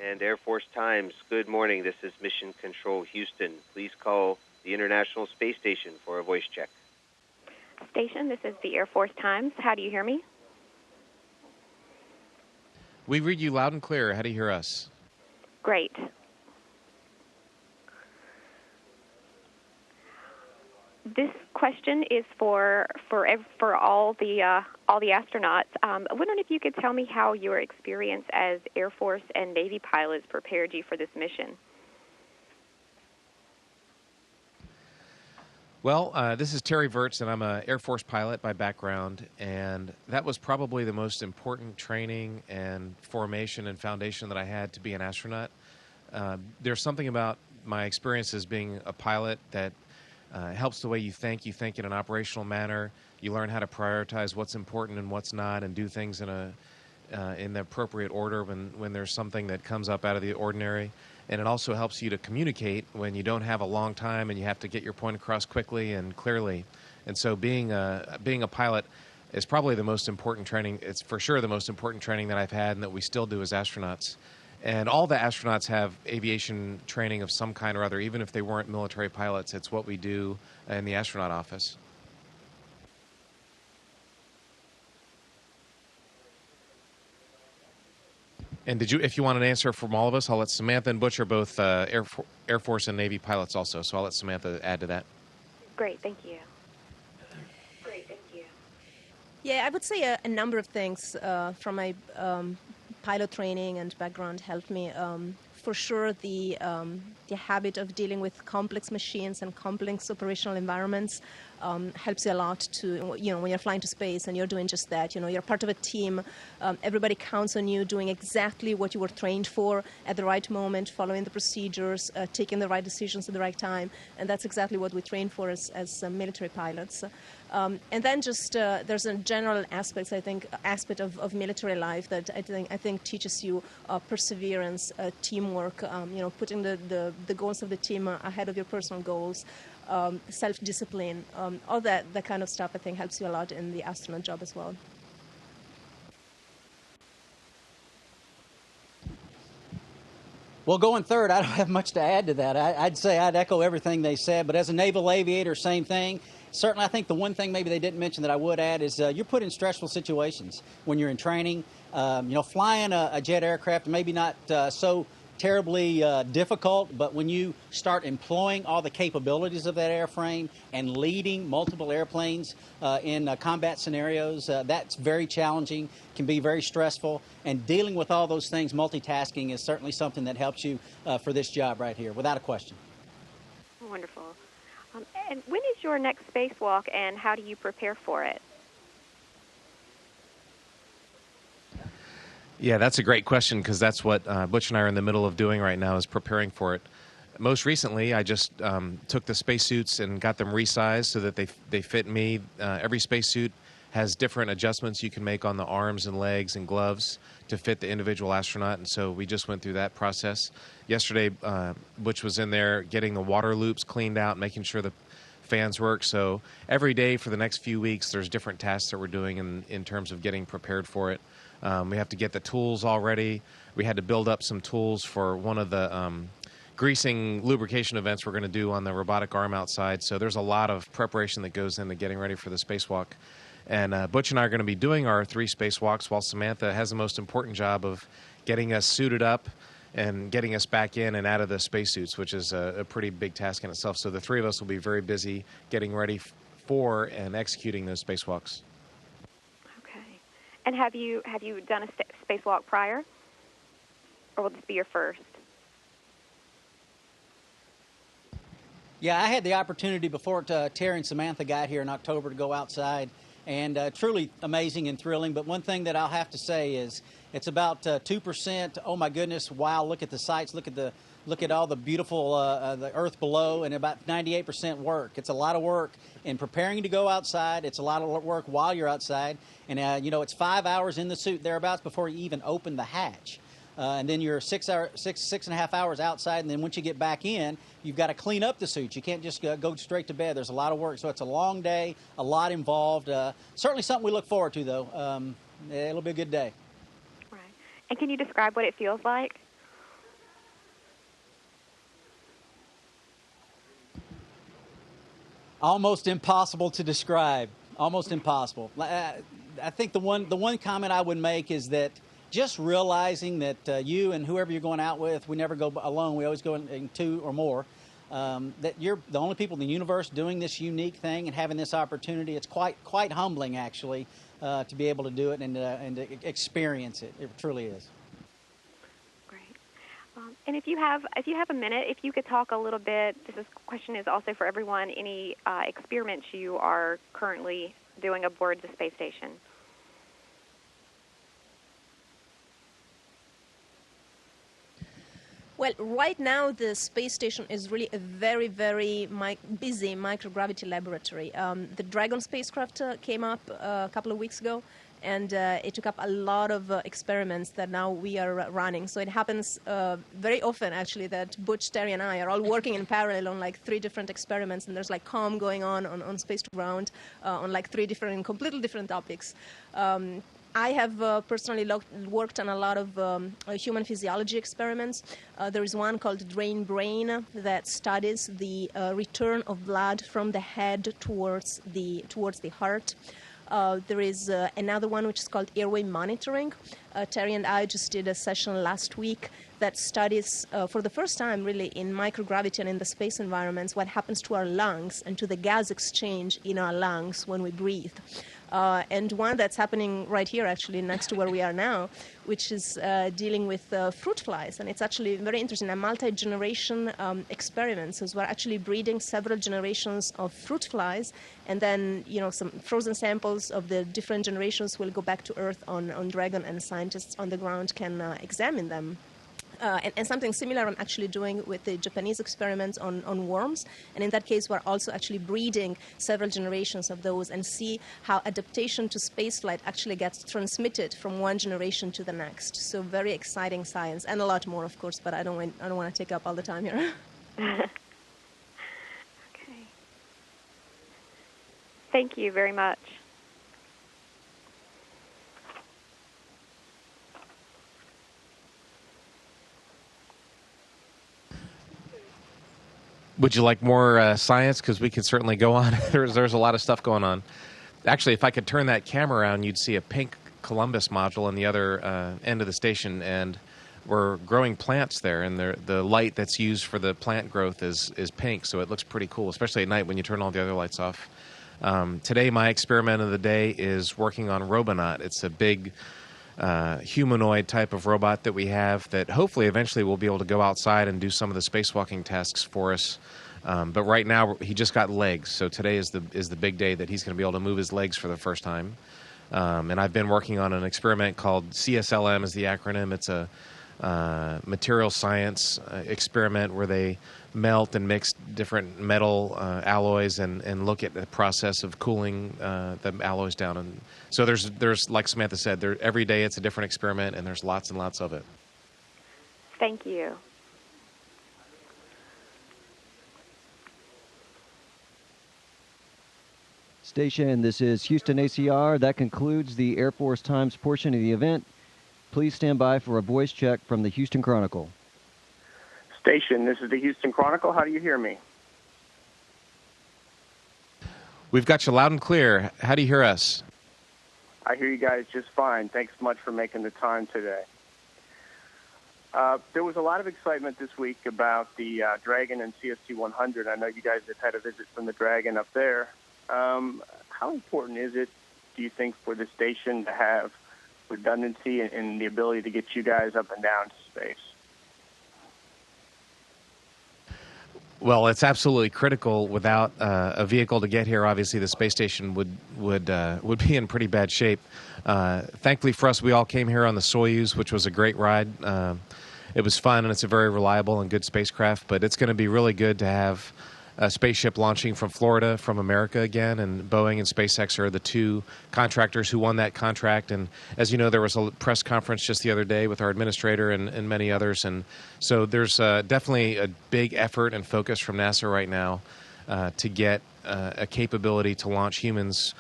and Air Force Times. Good morning. This is Mission Control Houston. Please call the International Space Station for a voice check. Station, this is the Air Force Times. How do you hear me? We read you loud and clear. How do you hear us? Great. This question is for all the astronauts. I'm wondering if you could tell me how your experience as Air Force and Navy pilots prepared you for this mission. Well, this is Terry Virts, and I'm an Air Force pilot by background, and that was probably the most important training and formation and foundation that I had to be an astronaut. There's something about my experience as being a pilot that helps the way you think. You think in an operational manner. You learn how to prioritize what's important and what's not, and do things in the appropriate order when there's something that comes up out of the ordinary. And it also helps you to communicate when you don't have a long time and you have to get your point across quickly and clearly. And so being a pilot is probably the most important training. It's for sure the most important training that I've had and that we still do as astronauts. And all the astronauts have aviation training of some kind or other, even if they weren't military pilots. It's what we do in the astronaut office. And if you want an answer from all of us, I'll let Samantha and Butch are both Air Force and Navy pilots also, so I'll let Samantha add to that. Great, thank you. Yeah, I would say a number of things from my pilot training and background helped me. For sure, the habit of dealing with complex machines and complex operational environments helps you a lot to, when you're flying to space and you're doing just that. You're part of a team. Everybody counts on you doing exactly what you were trained for at the right moment, following the procedures, taking the right decisions at the right time. And that's exactly what we train for as military pilots. And then just there's a general aspect of military life that I think teaches you perseverance, teamwork, putting the goals of the team ahead of your personal goals, self-discipline, all that kind of stuff I think helps you a lot in the astronaut job as well. Well, going third, I don't have much to add to that. I'd say I'd echo everything they said, but as a naval aviator, same thing. Certainly, I think the one thing maybe they didn't mention that I would add is you're put in stressful situations when you're in training. Flying a jet aircraft, maybe not so terribly difficult, but when you start employing all the capabilities of that airframe and leading multiple airplanes in combat scenarios, that's very challenging, can be very stressful, and dealing with all those things, multitasking, is certainly something that helps you for this job right here, without a question. Wonderful. And when is your next spacewalk, and how do you prepare for it? Yeah, that's a great question, because that's what Butch and I are in the middle of doing right now, is preparing for it. Most recently, I just took the spacesuits and got them resized so that they fit me. Every spacesuit has different adjustments you can make on the arms and legs and gloves to fit the individual astronaut, and so we just went through that process. Yesterday, Butch was in there getting the water loops cleaned out, making sure the fans work. So every day for the next few weeks, there's different tasks that we're doing in terms of getting prepared for it. We have to get the tools all ready. We had to build up some tools for one of the greasing lubrication events we're going to do on the robotic arm outside. So there's a lot of preparation that goes into getting ready for the spacewalk. And Butch and I are going to be doing our 3 spacewalks, while Samantha has the most important job of getting us suited up and getting us back in and out of the spacesuits, which is a pretty big task in itself. So the 3 of us will be very busy getting ready for and executing those spacewalks. Okay. And have you done a spacewalk prior, or will this be your first? Yeah, I had the opportunity before Terry and Samantha got here in October to go outside, and truly amazing and thrilling. But one thing that I'll have to say is it's about 2%. Oh my goodness! Wow! Look at the sights. Look at all the beautiful the Earth below, and about 98% work. It's a lot of work in preparing to go outside. It's a lot of work while you're outside, and it's 5 hours in the suit thereabouts before you even open the hatch. And then you're 6.5 hours outside, and then once you get back in, you've got to clean up the suit. You can't just go straight to bed. There's a lot of work, so it's a long day, a lot involved. Certainly something we look forward to, though. It'll be a good day. Right. And can you describe what it feels like? Almost impossible to describe. Almost impossible. I think the one comment I would make is that just realizing that you and whoever you're going out with, we never go alone. We always go in two or more. That you're the only people in the universe doing this unique thing and having this opportunity. It's quite humbling, actually, to be able to do it and to experience it. It truly is. Great. And if you have a minute, if you could talk a little bit. This question is also for everyone. Any experiments you are currently doing aboard the space station? Well, right now the space station is really a very, very busy microgravity laboratory. The Dragon spacecraft came up a couple of weeks ago, and it took up a lot of experiments that now we are running. So it happens very often, actually, that Butch, Terry, and I are all working in parallel on like 3 different experiments, and there's like comm going on space to ground on like 3 different, completely different topics. I have personally worked on a lot of human physiology experiments. There is one called Drain Brain that studies the return of blood from the head towards the heart. There is another one which is called airway monitoring. Terry and I just did a session last week that studies, for the first time really in microgravity and in the space environments, what happens to our lungs and to the gas exchange in our lungs when we breathe. And one that's happening right here, actually, next to where we are now, which is dealing with fruit flies. And it's actually very interesting, a multi-generation experiment. So we're actually breeding several generations of fruit flies, and then, some frozen samples of the different generations will go back to Earth on Dragon, and scientists on the ground can examine them. And something similar I'm actually doing with the Japanese experiments on worms. And in that case, we're also actually breeding several generations of those and see how adaptation to spaceflight actually gets transmitted from one generation to the next. So very exciting science, and a lot more, of course, but I don't want to take up all the time here. Okay. Thank you very much. Would you like more science? Because we could certainly go on. There's a lot of stuff going on. Actually, if I could turn that camera around, you'd see a pink Columbus module on the other end of the station, and we're growing plants there, and the light that's used for the plant growth is pink, so it looks pretty cool, especially at night when you turn all the other lights off. Today, my experiment of the day is working on Robonaut. It's a big humanoid type of robot that we have that hopefully eventually will be able to go outside and do some of the spacewalking tasks for us. But right now he just got legs, so today is the big day that he's going to be able to move his legs for the first time. And I've been working on an experiment called CSLM is the acronym. It's a material science experiment where they melt and mix different metal alloys and look at the process of cooling the alloys down. And so there's like Samantha said, every day it's a different experiment, and there's lots and lots of it. Thank you. Station, this is Houston ACR. That concludes the Air Force Times portion of the event. Please stand by for a voice check from the Houston Chronicle. Station, this is the Houston Chronicle. How do you hear me? We've got you loud and clear. How do you hear us? I hear you guys just fine. Thanks so much for making the time today. There was a lot of excitement this week about the Dragon and CST-100. I know you guys have had a visit from the Dragon up there. How important is it, do you think, for the station to have redundancy and the ability to get you guys up and down to space? Well, it's absolutely critical. Without a vehicle to get here, obviously the space station would be in pretty bad shape. Thankfully for us, we all came here on the Soyuz, which was a great ride. It was fun, and it's a very reliable and good spacecraft, but it's going to be really good to have a spaceship launching from Florida, from America again, and Boeing and SpaceX are the 2 contractors who won that contract. And as you know, there was a press conference just the other day with our administrator and many others. And so there's definitely a big effort and focus from NASA right now to get a capability to launch humans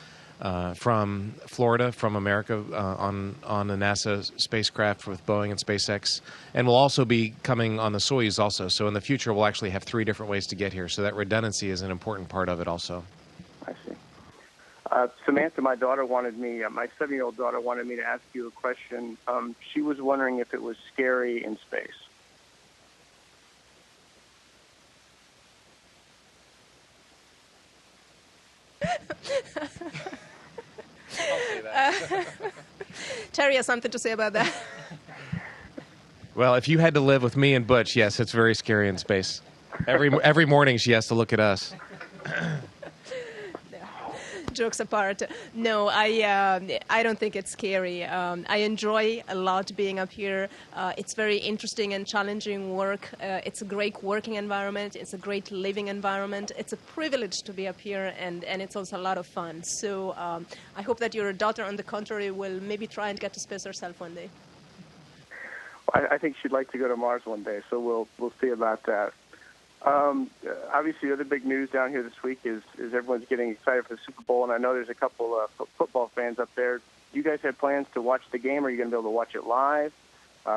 from Florida, from America, on the NASA spacecraft with Boeing and SpaceX, and we'll also be coming on the Soyuz also. So in the future, we'll actually have 3 different ways to get here. So that redundancy is an important part of it also. I see. Samantha, my 7-year-old daughter wanted me to ask you a question. She was wondering if it was scary in space. Terry has something to say about that. Well, if you had to live with me and Butch, yes, it's very scary in space. Every morning she has to look at us. Jokes apart, no, I don't think it's scary. I enjoy a lot being up here. It's very interesting and challenging work. It's a great working environment. It's a great living environment. It's a privilege to be up here, and it's also a lot of fun. So I hope that your daughter, on the contrary, will maybe try and get to space herself one day. I think she'd like to go to Mars one day, so we'll see about that. Obviously, the other big news down here this week is everyone's getting excited for the Super Bowl, and I know there's a couple of football fans up there. Do you guys have plans to watch the game? Are you going to be able to watch it live?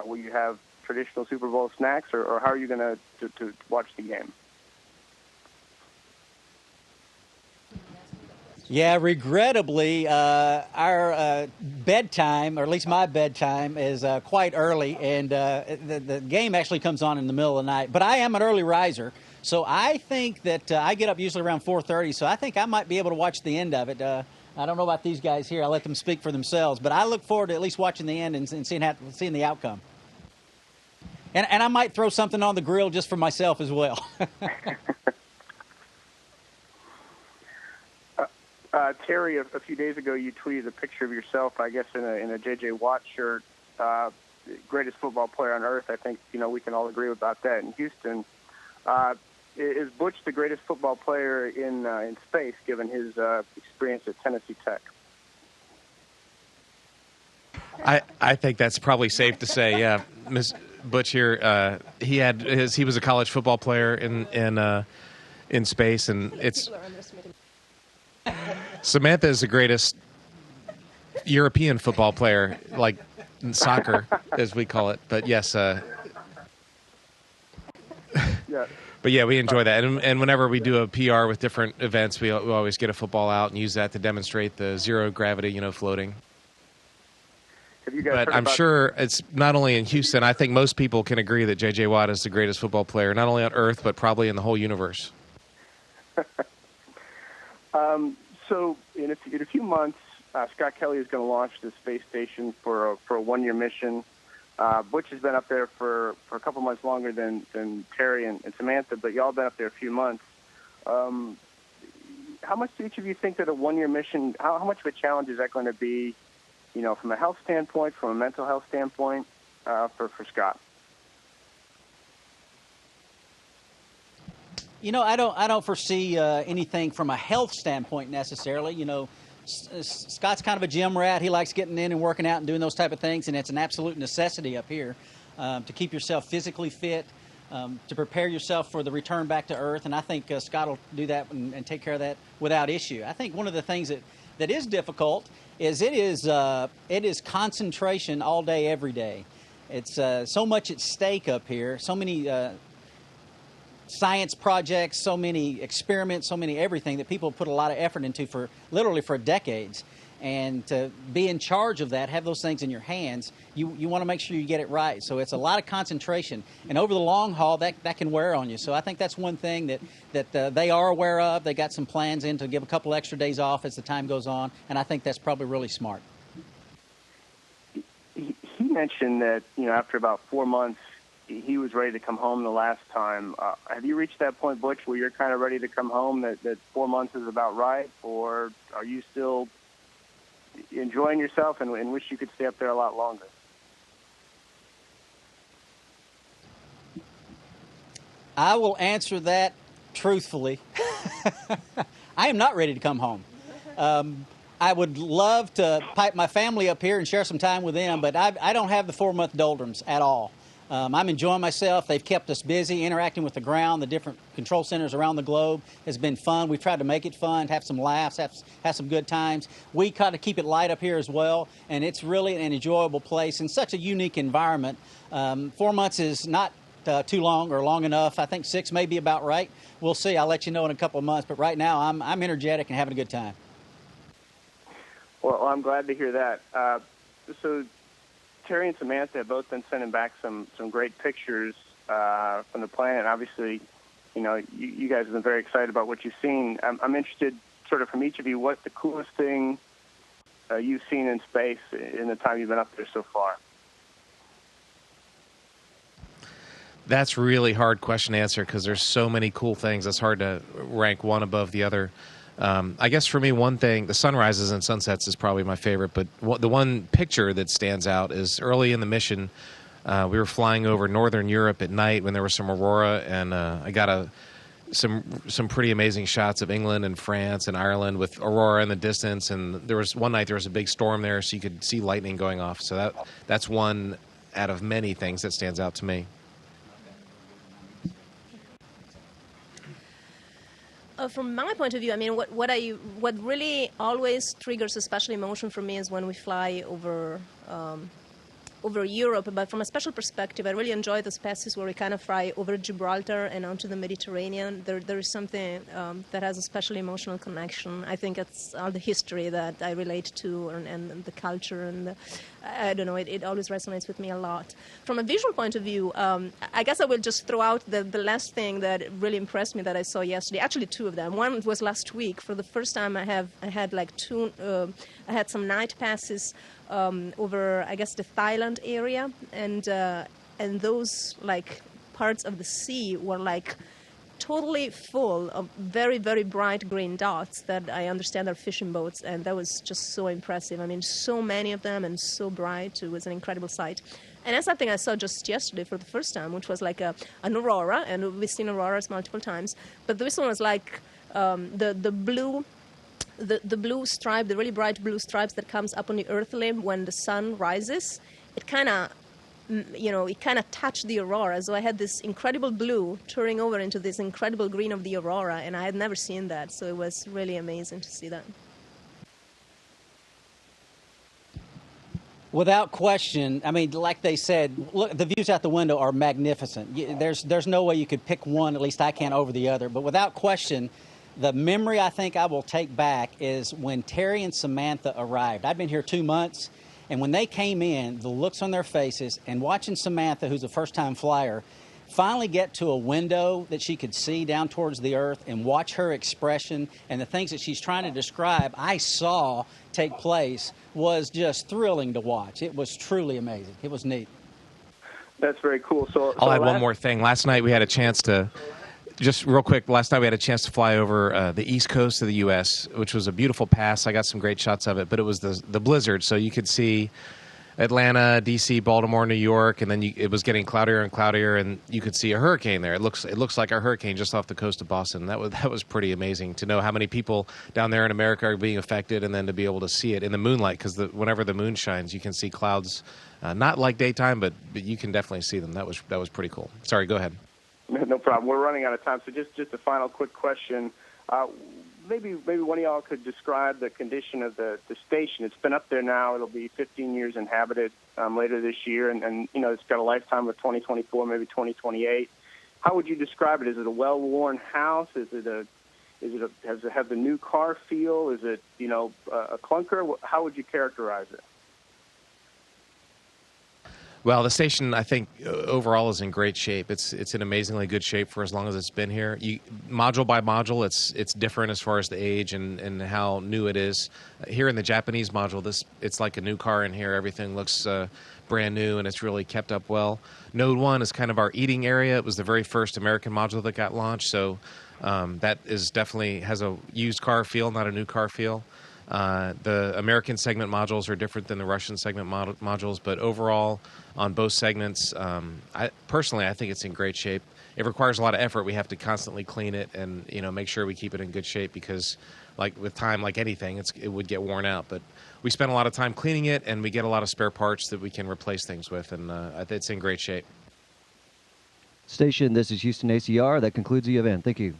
Will you have traditional Super Bowl snacks, or how are you going to watch the game? Yeah, regrettably, our bedtime, or at least my bedtime, is quite early, and the game actually comes on in the middle of the night. But I am an early riser, so I think that I get up usually around 4:30, so I think I might be able to watch the end of it. I don't know about these guys here. I'll let them speak for themselves, but I look forward to at least watching the end and seeing the outcome. And I might throw something on the grill just for myself as well. Terry, a few days ago, you tweeted a picture of yourself, I guess, in a J.J. Watt shirt. Greatest football player on earth. I think we can all agree about that. In Houston, is Butch the greatest football player in space, given his experience at Tennessee Tech? I think that's probably safe to say. Yeah, Ms. Butch here. He was a college football player in space, and it's. Samantha is the greatest European football player, like in soccer, as we call it. But yes, yeah. But yeah, we enjoy that. And whenever we do a PR with different events, we always get a football out and use that to demonstrate the zero gravity, floating. Have you guys but I'm sure it's not only in Houston. I think most people can agree that J.J. Watt is the greatest football player, not only on Earth, but probably in the whole universe. So in a few months, Scott Kelly is going to launch the space station for a one-year mission. Butch has been up there for a couple months longer than Terry and Samantha, but y'all been up there a few months. How much do each of you think that a one-year mission, how much of a challenge is that going to be, from a health standpoint, from a mental health standpoint, for Scott? I don't foresee anything from a health standpoint necessarily. Scott's kind of a gym rat. He likes getting in and working out and doing those type of things, and it's an absolute necessity up here to keep yourself physically fit, to prepare yourself for the return back to Earth. And I think Scott will do that and take care of that without issue. I think one of the things that is difficult is it is concentration all day, every day. It's so much at stake up here, so many science projects, so many experiments, so many everything that people put a lot of effort into for literally for decades. And to be in charge of that, have those things in your hands, you want to make sure you get it right. So it's a lot of concentration. And over the long haul, that can wear on you. So I think that's one thing that they are aware of. They got some plans in to give a couple extra days off as the time goes on. And I think that's probably really smart. He mentioned that, after about 4 months, he was ready to come home the last time. Have you reached that point, Butch, where you're kind of ready to come home, that 4 months is about right? Or are you still enjoying yourself and wish you could stay up there a lot longer? I will answer that truthfully. I am not ready to come home. I would love to pipe my family up here and share some time with them, but I don't have the 4-month doldrums at all. I'm enjoying myself. They've kept us busy, interacting with the ground. The different control centers around the globe has been fun. We've tried to make it fun, have some laughs, have some good times. We try to keep it light up here as well, and it's really an enjoyable place in such a unique environment. 4 months is not too long or long enough. I think 6 may be about right. We'll see. I'll let you know in a couple of months. But right now, I'm energetic and having a good time. Well, I'm glad to hear that. So Terry and Samantha have both been sending back some great pictures from the planet. Obviously, you guys have been very excited about what you've seen. I'm interested, sort of from each of you, what the coolest thing you've seen in space in the time you've been up there so far. That's a really hard question to answer because there's so many cool things. It's hard to rank one above the other. I guess for me, one thing, the sunrises and sunsets is probably my favorite, but the one picture that stands out is early in the mission, we were flying over northern Europe at night when there was some aurora, and I got some pretty amazing shots of England and France and Ireland with aurora in the distance, and there was one night there was a big storm there, so you could see lightning going off. So that's one out of many things that stands out to me. From my point of view, I mean, what really always triggers a special emotion for me is when we fly over Europe. But from a special perspective, I really enjoy those passes where we kind of fly over Gibraltar and onto the Mediterranean. There is something that has a special emotional connection. I think it's all the history that I relate to and the culture, and I don't know, it always resonates with me a lot. From a visual point of view, I guess I will just throw out the last thing that really impressed me that I saw yesterday. Actually, two of them. One was last week. For the first time, I had some night passes over, I guess, the Thailand area, and those like parts of the sea were like totally full of very, very bright green dots that I understand are fishing boats, and that was just so impressive. I mean, so many of them and so bright. It was an incredible sight. And that's something I saw just yesterday for the first time, which was like an aurora, and we've seen auroras multiple times, but this one was like the blue stripe, the really bright blue stripes that comes up on the earth limb when the sun rises. It kind of touched the aurora. So I had this incredible blue turning over into this incredible green of the aurora, and I had never seen that. So it was really amazing to see that. Without question, I mean, like they said, look, the views out the window are magnificent. There's no way you could pick one, at least I can't, over the other. But without question, the memory I think I will take back is when Terry and Samantha arrived. I'd been here 2 months, and when they came in, the looks on their faces, and watching Samantha, who's a first-time flyer, finally get to a window that she could see down towards the earth and watch her expression and the things that she's trying to describe, I saw take place, was just thrilling to watch. It was truly amazing. It was neat. That's very cool. So I'll add one more thing. Last night we had a chance to... Just real quick, last night we had a chance to fly over the east coast of the U.S., which was a beautiful pass. I got some great shots of it, but it was the blizzard, so you could see Atlanta, D.C., Baltimore, New York, and then it was getting cloudier and cloudier, and you could see a hurricane there. It looks like a hurricane just off the coast of Boston. That was pretty amazing to know how many people down there in America are being affected, and then to be able to see it in the moonlight, because whenever the moon shines, you can see clouds, not like daytime, but you can definitely see them. That was pretty cool. Sorry, go ahead. No problem. We're running out of time, so just a final quick question. Maybe one of y'all could describe the condition of the station. It's been up there now. It'll be 15 years inhabited later this year, and it's got a lifetime of 2024, maybe 2028. How would you describe it? Is it a well-worn house? Has it have the new car feel? Is it a clunker? How would you characterize it? Well, the station, I think, overall is in great shape. It's in amazingly good shape for as long as it's been here. Module by module, it's different as far as the age and how new it is. Here in the Japanese module, it's like a new car in here. Everything looks brand new, and it's really kept up well. Node 1 is kind of our eating area. It was the very first American module that got launched, so that is definitely has a used car feel, not a new car feel. The American segment modules are different than the Russian segment modules, but overall, on both segments, I think it's in great shape. It requires a lot of effort. We have to constantly clean it and make sure we keep it in good shape because, like with time, like anything, it would get worn out. But we spend a lot of time cleaning it, and we get a lot of spare parts that we can replace things with, and it's in great shape. Station, this is Houston ACR. That concludes the event. Thank you.